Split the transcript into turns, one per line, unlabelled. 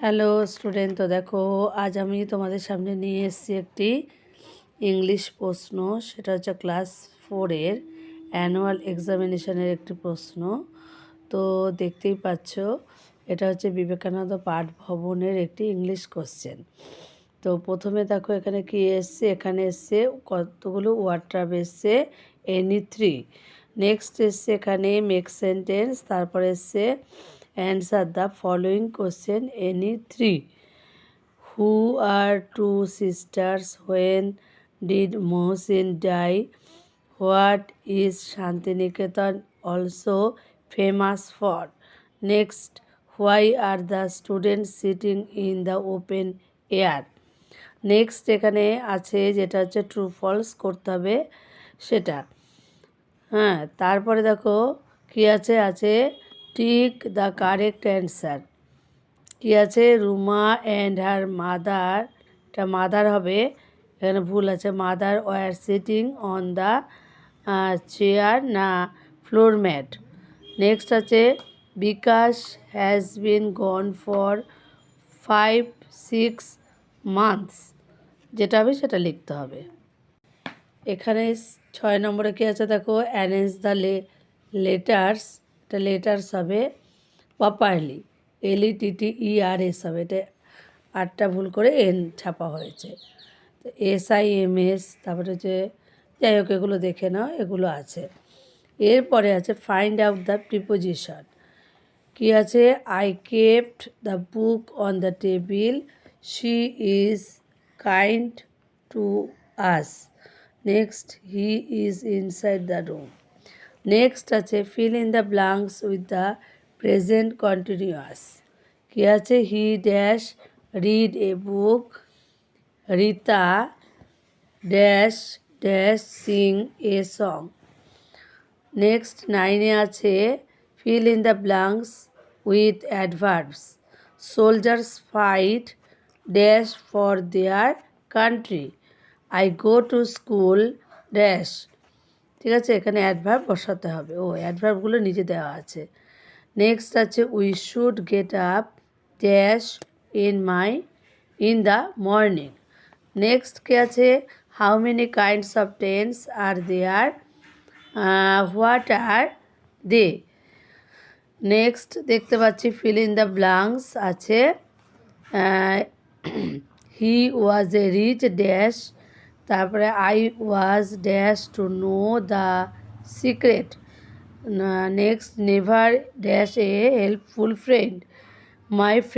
Hello student, তো দেখো আজ আমি তোমাদের সামনে নিয়ে এসেছি একটি ইংলিশ প্রশ্ন। সেটা হচ্ছে ক্লাস 4-এর অ্যানুয়াল এক্সামিনেশনের একটি প্রশ্ন। তো দেখতেই পাচ্ছ, এটা হচ্ছে বিবেকানন্দ পাঠ ভবনের একটি ইংলিশ কোশ্চেন। তো প্রথমে দেখো এখানে কি এসছে, এখানে এসছে কতগুলো ওয়ার্ড ট্রাব এসছে, এনি 3। নেক্সট এসছে এখানে মেক সেন্টেন্স, তারপরে এসছে answer the following question any 3। Who are two sisters when did Mohsin die? What is Santiniketan also famous for? Next, why are the students sitting in the open air? Next এখানে আছে যেটা হচ্ছে true false করতে হবে সেটা। তারপরে দেখো কি আছে টিক দ্য কারেক্ট অ্যান্সার। কি আছে, রুমা অ্যান্ড হার মাদার, এটা মাদার হবে, এখানে ভুল আছে, mother were sitting on the chair না ফ্লোর ম্যাট। নেক্সট আছে Bikash has been gone for 5-6 months, যেটা হবে সেটা লিখতে হবে। এখানে 6 নম্বরে কী আছে দেখো, অ্যারেঞ্জ দ্য লেটার্স, এটা লেটার্স হবে প্রপারলি, LETTERS হবে, এটা 8টা ভুল করে N ছাপা হয়েছে। তো SIMS, তারপরে হচ্ছে যাই হোক এগুলো দেখে নাও, এগুলো আছে। এরপরে আছে ফাইন্ড আউট দ্য প্রিপোজিশন। কি আছে, I kept the book on the table, she is kind to us. Next, he is inside the room. Next আছে fill in the blanks with the present continuous. কি আছে, he dash read a book, Rita dash dash sing a song. Next 9-এ আছে fill in the blanks with adverbs. Soldiers fight dash for their country, I go to school dash. ঠিক আছে, এখানে adverb বসাতে হবে, অ্যাডভার্বগুলো নিচে দেওয়া আছে। নেক্সট আছে we should get up dash in the morning. Next কি আছে, how many kinds of tense are there, what are they. Next দেখতে পাচ্ছি ফিল ইন দ্য ব্লাঙ্কস আছে he was a rich dash, তারপরে I was dash to know the secret. Next, never dash a helpful friend, my friend